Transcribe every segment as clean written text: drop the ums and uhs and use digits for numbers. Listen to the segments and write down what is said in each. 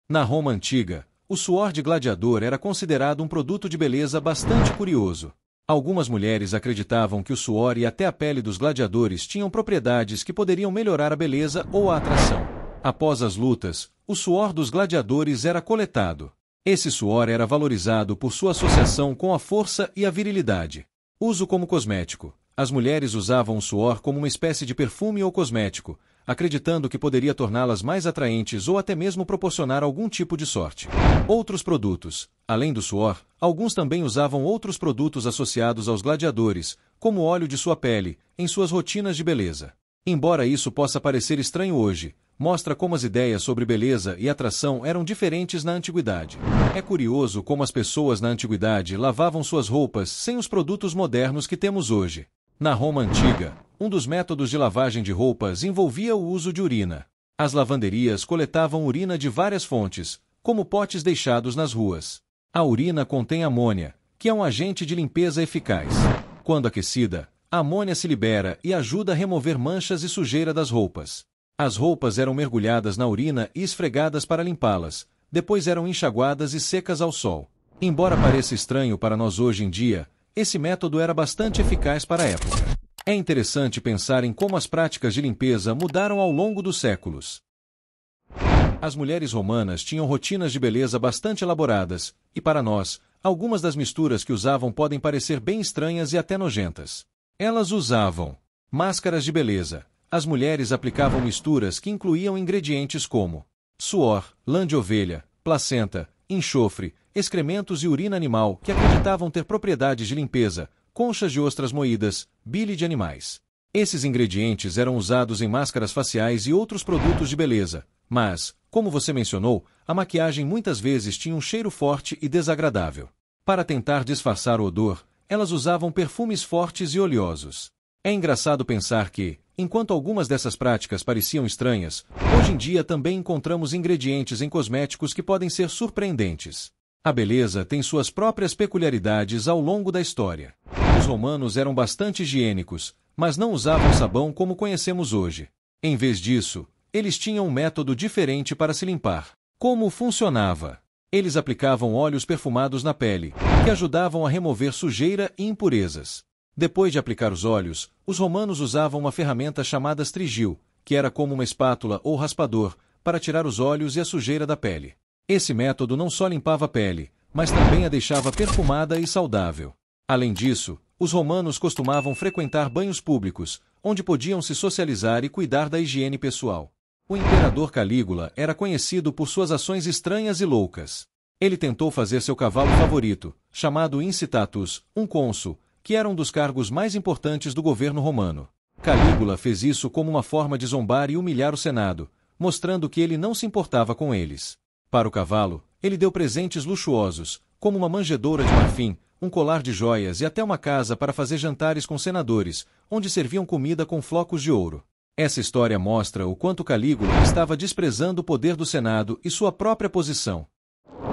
Na Roma antiga, o suor de gladiador era considerado um produto de beleza bastante curioso. Algumas mulheres acreditavam que o suor e até a pele dos gladiadores tinham propriedades que poderiam melhorar a beleza ou a atração. Após as lutas, o suor dos gladiadores era coletado. Esse suor era valorizado por sua associação com a força e a virilidade. Uso como cosmético. As mulheres usavam o suor como uma espécie de perfume ou cosmético, acreditando que poderia torná-las mais atraentes ou até mesmo proporcionar algum tipo de sorte. Outros produtos. Além do suor, alguns também usavam outros produtos associados aos gladiadores, como o óleo de sua pele, em suas rotinas de beleza. Embora isso possa parecer estranho hoje, mostra como as ideias sobre beleza e atração eram diferentes na antiguidade. É curioso como as pessoas na antiguidade lavavam suas roupas sem os produtos modernos que temos hoje. Na Roma antiga, um dos métodos de lavagem de roupas envolvia o uso de urina. As lavanderias coletavam urina de várias fontes, como potes deixados nas ruas. A urina contém amônia, que é um agente de limpeza eficaz. Quando aquecida, a amônia se libera e ajuda a remover manchas e sujeira das roupas. As roupas eram mergulhadas na urina e esfregadas para limpá-las, depois eram enxaguadas e secas ao sol. Embora pareça estranho para nós hoje em dia, esse método era bastante eficaz para a época. É interessante pensar em como as práticas de limpeza mudaram ao longo dos séculos. As mulheres romanas tinham rotinas de beleza bastante elaboradas, e para nós, algumas das misturas que usavam podem parecer bem estranhas e até nojentas. Elas usavam máscaras de beleza. As mulheres aplicavam misturas que incluíam ingredientes como suor, lã de ovelha, placenta, enxofre, excrementos e urina animal que acreditavam ter propriedades de limpeza, conchas de ostras moídas, bile de animais. Esses ingredientes eram usados em máscaras faciais e outros produtos de beleza, mas, como você mencionou, a maquiagem muitas vezes tinha um cheiro forte e desagradável. Para tentar disfarçar o odor, elas usavam perfumes fortes e oleosos. É engraçado pensar que, enquanto algumas dessas práticas pareciam estranhas, hoje em dia também encontramos ingredientes em cosméticos que podem ser surpreendentes. A beleza tem suas próprias peculiaridades ao longo da história. Os romanos eram bastante higiênicos, mas não usavam sabão como conhecemos hoje. Em vez disso, eles tinham um método diferente para se limpar. Como funcionava? Eles aplicavam óleos perfumados na pele, que ajudavam a remover sujeira e impurezas. Depois de aplicar os óleos, os romanos usavam uma ferramenta chamada strigil, que era como uma espátula ou raspador, para tirar os óleos e a sujeira da pele. Esse método não só limpava a pele, mas também a deixava perfumada e saudável. Além disso, os romanos costumavam frequentar banhos públicos, onde podiam se socializar e cuidar da higiene pessoal. O imperador Calígula era conhecido por suas ações estranhas e loucas. Ele tentou fazer seu cavalo favorito, chamado Incitatus, um cônsul, que era um dos cargos mais importantes do governo romano. Calígula fez isso como uma forma de zombar e humilhar o Senado, mostrando que ele não se importava com eles. Para o cavalo, ele deu presentes luxuosos, como uma manjedoura de marfim, um colar de joias e até uma casa para fazer jantares com senadores, onde serviam comida com flocos de ouro. Essa história mostra o quanto Calígula estava desprezando o poder do Senado e sua própria posição.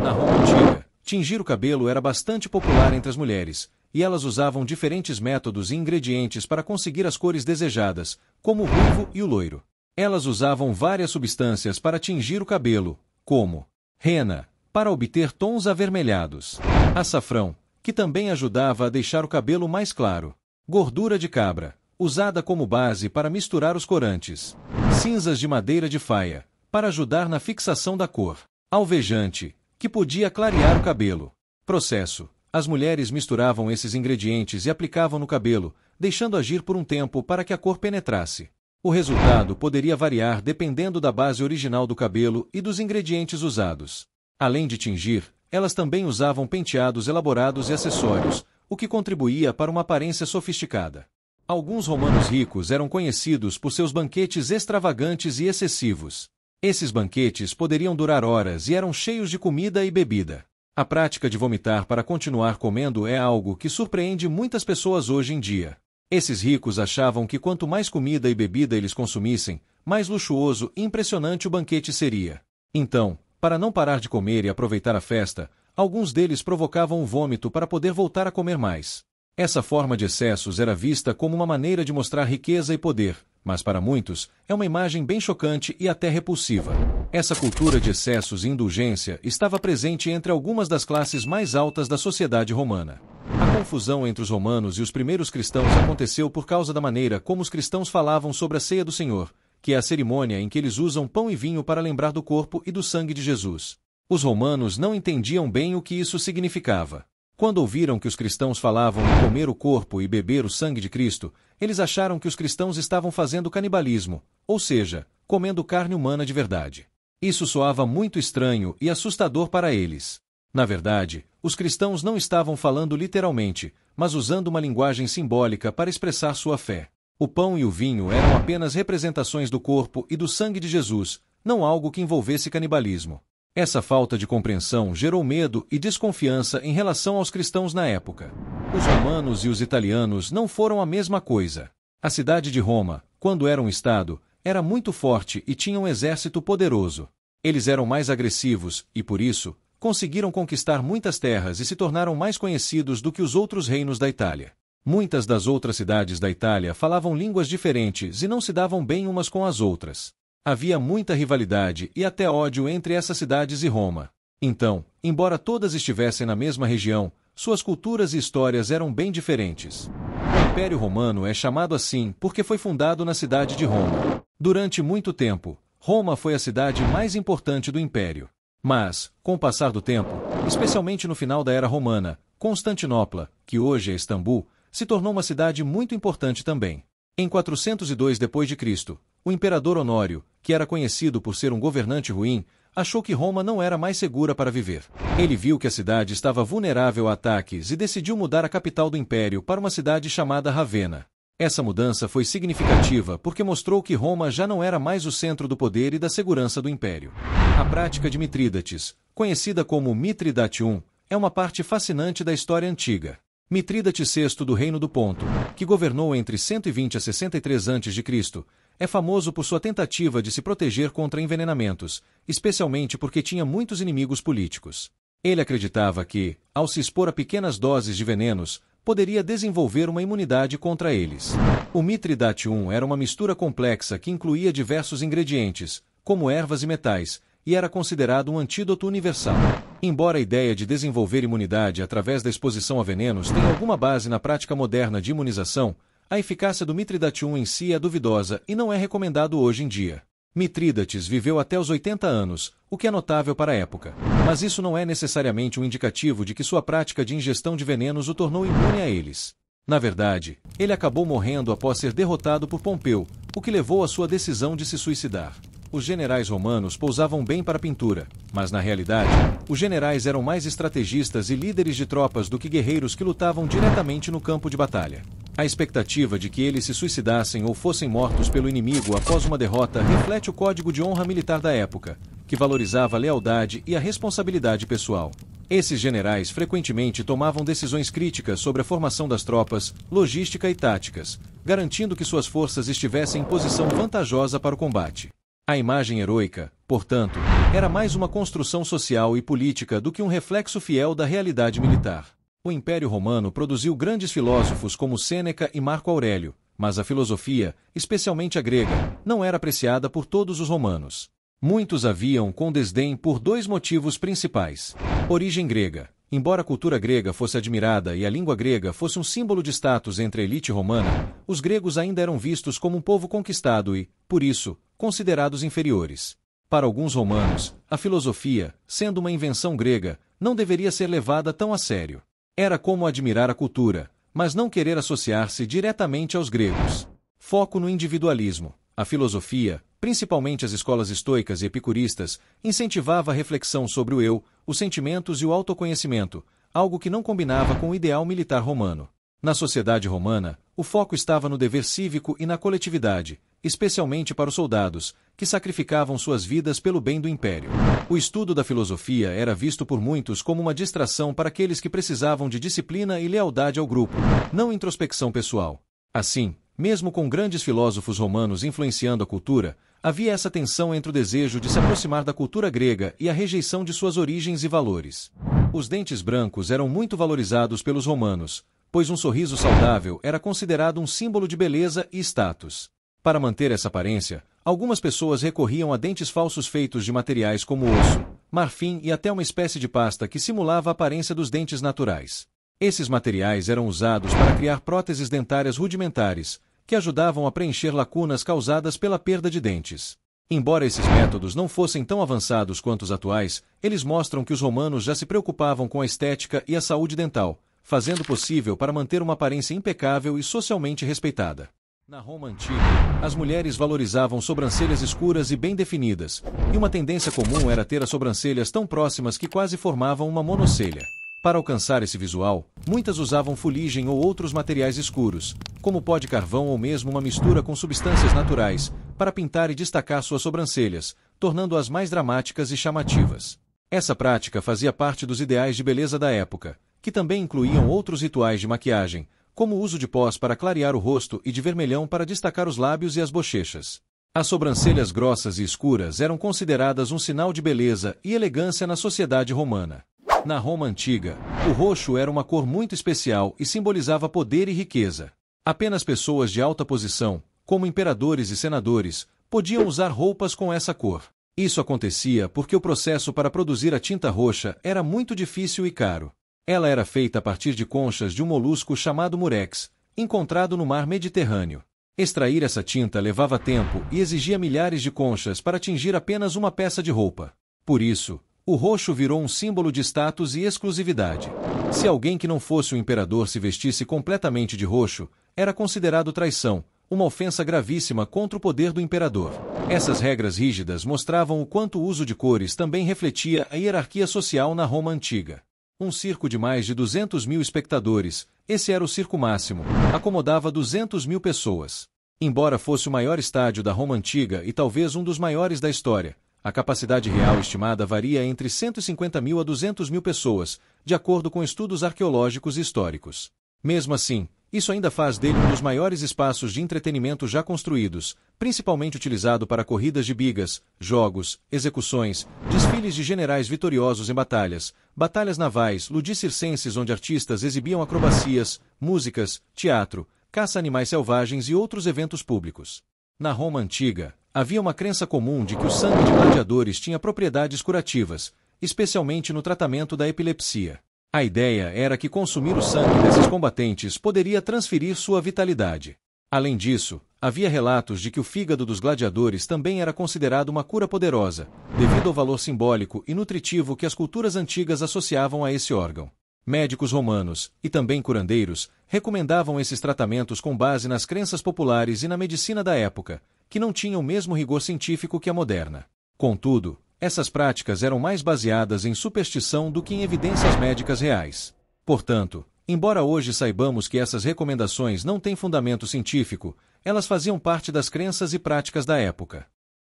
Na Roma antiga, tingir o cabelo era bastante popular entre as mulheres, e elas usavam diferentes métodos e ingredientes para conseguir as cores desejadas, como o ruivo e o loiro. Elas usavam várias substâncias para tingir o cabelo, como rena, para obter tons avermelhados, açafrão, que também ajudava a deixar o cabelo mais claro, gordura de cabra, usada como base para misturar os corantes, cinzas de madeira de faia, para ajudar na fixação da cor, alvejante, que podia clarear o cabelo. Processo: as mulheres misturavam esses ingredientes e aplicavam no cabelo, deixando agir por um tempo para que a cor penetrasse. O resultado poderia variar dependendo da base original do cabelo e dos ingredientes usados. Além de tingir, elas também usavam penteados elaborados e acessórios, o que contribuía para uma aparência sofisticada. Alguns romanos ricos eram conhecidos por seus banquetes extravagantes e excessivos. Esses banquetes poderiam durar horas e eram cheios de comida e bebida. A prática de vomitar para continuar comendo é algo que surpreende muitas pessoas hoje em dia. Esses ricos achavam que quanto mais comida e bebida eles consumissem, mais luxuoso e impressionante o banquete seria. Então, para não parar de comer e aproveitar a festa, alguns deles provocavam o vômito para poder voltar a comer mais. Essa forma de excessos era vista como uma maneira de mostrar riqueza e poder, mas para muitos, é uma imagem bem chocante e até repulsiva. Essa cultura de excessos e indulgência estava presente entre algumas das classes mais altas da sociedade romana. A confusão entre os romanos e os primeiros cristãos aconteceu por causa da maneira como os cristãos falavam sobre a ceia do Senhor, que é a cerimônia em que eles usam pão e vinho para lembrar do corpo e do sangue de Jesus. Os romanos não entendiam bem o que isso significava. Quando ouviram que os cristãos falavam em comer o corpo e beber o sangue de Cristo, eles acharam que os cristãos estavam fazendo canibalismo, ou seja, comendo carne humana de verdade. Isso soava muito estranho e assustador para eles. Na verdade, os cristãos não estavam falando literalmente, mas usando uma linguagem simbólica para expressar sua fé. O pão e o vinho eram apenas representações do corpo e do sangue de Jesus, não algo que envolvesse canibalismo. Essa falta de compreensão gerou medo e desconfiança em relação aos cristãos na época. Os romanos e os italianos não foram a mesma coisa. A cidade de Roma, quando era um estado, era muito forte e tinha um exército poderoso. Eles eram mais agressivos e, por isso, conseguiram conquistar muitas terras e se tornaram mais conhecidos do que os outros reinos da Itália. Muitas das outras cidades da Itália falavam línguas diferentes e não se davam bem umas com as outras. Havia muita rivalidade e até ódio entre essas cidades e Roma. Então, embora todas estivessem na mesma região, suas culturas e histórias eram bem diferentes. O Império Romano é chamado assim porque foi fundado na cidade de Roma. Durante muito tempo, Roma foi a cidade mais importante do Império. Mas, com o passar do tempo, especialmente no final da Era Romana, Constantinopla, que hoje é Istambul, se tornou uma cidade muito importante também. Em 402 d.C., o imperador Honório, que era conhecido por ser um governante ruim, achou que Roma não era mais segura para viver. Ele viu que a cidade estava vulnerável a ataques e decidiu mudar a capital do império para uma cidade chamada Ravenna. Essa mudança foi significativa porque mostrou que Roma já não era mais o centro do poder e da segurança do império. A prática de Mitrídates, conhecida como Mithridatium, é uma parte fascinante da história antiga. Mitrídates VI do Reino do Ponto, que governou entre 120 a 63 a.C., é famoso por sua tentativa de se proteger contra envenenamentos, especialmente porque tinha muitos inimigos políticos. Ele acreditava que, ao se expor a pequenas doses de venenos, poderia desenvolver uma imunidade contra eles. O Mithridatium era uma mistura complexa que incluía diversos ingredientes, como ervas e metais, e era considerado um antídoto universal. Embora a ideia de desenvolver imunidade através da exposição a venenos tenha alguma base na prática moderna de imunização, a eficácia do Mithridatium em si é duvidosa e não é recomendado hoje em dia. Mitrídates viveu até os 80 anos, o que é notável para a época, mas isso não é necessariamente um indicativo de que sua prática de ingestão de venenos o tornou imune a eles. Na verdade, ele acabou morrendo após ser derrotado por Pompeu, o que levou à sua decisão de se suicidar. Os generais romanos pousavam bem para a pintura, mas na realidade, os generais eram mais estrategistas e líderes de tropas do que guerreiros que lutavam diretamente no campo de batalha. A expectativa de que eles se suicidassem ou fossem mortos pelo inimigo após uma derrota reflete o código de honra militar da época, que valorizava a lealdade e a responsabilidade pessoal. Esses generais frequentemente tomavam decisões críticas sobre a formação das tropas, logística e táticas, garantindo que suas forças estivessem em posição vantajosa para o combate. A imagem heroica, portanto, era mais uma construção social e política do que um reflexo fiel da realidade militar. O Império Romano produziu grandes filósofos como Sêneca e Marco Aurélio, mas a filosofia, especialmente a grega, não era apreciada por todos os romanos. Muitos a viam com desdém por dois motivos principais. Origem grega. Embora a cultura grega fosse admirada e a língua grega fosse um símbolo de status entre a elite romana, os gregos ainda eram vistos como um povo conquistado e, por isso, considerados inferiores. Para alguns romanos, a filosofia, sendo uma invenção grega, não deveria ser levada tão a sério. Era como admirar a cultura, mas não querer associar-se diretamente aos gregos. Foco no individualismo. A filosofia, principalmente as escolas estoicas e epicuristas, incentivava a reflexão sobre o eu, os sentimentos e o autoconhecimento, algo que não combinava com o ideal militar romano. Na sociedade romana, o foco estava no dever cívico e na coletividade, especialmente para os soldados, que sacrificavam suas vidas pelo bem do império. O estudo da filosofia era visto por muitos como uma distração para aqueles que precisavam de disciplina e lealdade ao grupo, não introspecção pessoal. Assim, mesmo com grandes filósofos romanos influenciando a cultura, havia essa tensão entre o desejo de se aproximar da cultura grega e a rejeição de suas origens e valores. Os dentes brancos eram muito valorizados pelos romanos, pois um sorriso saudável era considerado um símbolo de beleza e status. Para manter essa aparência, algumas pessoas recorriam a dentes falsos feitos de materiais como osso, marfim e até uma espécie de pasta que simulava a aparência dos dentes naturais. Esses materiais eram usados para criar próteses dentárias rudimentares, que ajudavam a preencher lacunas causadas pela perda de dentes. Embora esses métodos não fossem tão avançados quanto os atuais, eles mostram que os romanos já se preocupavam com a estética e a saúde dental, fazendo o possível para manter uma aparência impecável e socialmente respeitada. Na Roma antiga, as mulheres valorizavam sobrancelhas escuras e bem definidas, e uma tendência comum era ter as sobrancelhas tão próximas que quase formavam uma monocelha. Para alcançar esse visual, muitas usavam fuligem ou outros materiais escuros, como pó de carvão ou mesmo uma mistura com substâncias naturais, para pintar e destacar suas sobrancelhas, tornando-as mais dramáticas e chamativas. Essa prática fazia parte dos ideais de beleza da época, que também incluíam outros rituais de maquiagem, como o uso de pós para clarear o rosto e de vermelhão para destacar os lábios e as bochechas. As sobrancelhas grossas e escuras eram consideradas um sinal de beleza e elegância na sociedade romana. Na Roma antiga, o roxo era uma cor muito especial e simbolizava poder e riqueza. Apenas pessoas de alta posição, como imperadores e senadores, podiam usar roupas com essa cor. Isso acontecia porque o processo para produzir a tinta roxa era muito difícil e caro. Ela era feita a partir de conchas de um molusco chamado murex, encontrado no mar Mediterrâneo. Extrair essa tinta levava tempo e exigia milhares de conchas para tingir apenas uma peça de roupa. Por isso, o roxo virou um símbolo de status e exclusividade. Se alguém que não fosse o imperador se vestisse completamente de roxo, era considerado traição, uma ofensa gravíssima contra o poder do imperador. Essas regras rígidas mostravam o quanto o uso de cores também refletia a hierarquia social na Roma antiga. Um circo de mais de 200 mil espectadores, esse era o circo máximo, acomodava 200 mil pessoas. Embora fosse o maior estádio da Roma antiga e talvez um dos maiores da história, a capacidade real estimada varia entre 150 mil a 200 mil pessoas, de acordo com estudos arqueológicos e históricos. Mesmo assim, isso ainda faz dele um dos maiores espaços de entretenimento já construídos, principalmente utilizado para corridas de bigas, jogos, execuções, desfiles de generais vitoriosos em batalhas, batalhas navais, ludicircenses onde artistas exibiam acrobacias, músicas, teatro, caça a animais selvagens e outros eventos públicos. Na Roma antiga, havia uma crença comum de que o sangue de gladiadores tinha propriedades curativas, especialmente no tratamento da epilepsia. A ideia era que consumir o sangue desses combatentes poderia transferir sua vitalidade. Além disso, havia relatos de que o fígado dos gladiadores também era considerado uma cura poderosa, devido ao valor simbólico e nutritivo que as culturas antigas associavam a esse órgão. Médicos romanos, e também curandeiros, recomendavam esses tratamentos com base nas crenças populares e na medicina da época, que não tinham o mesmo rigor científico que a moderna. Contudo, essas práticas eram mais baseadas em superstição do que em evidências médicas reais. Portanto, embora hoje saibamos que essas recomendações não têm fundamento científico, elas faziam parte das crenças e práticas da época.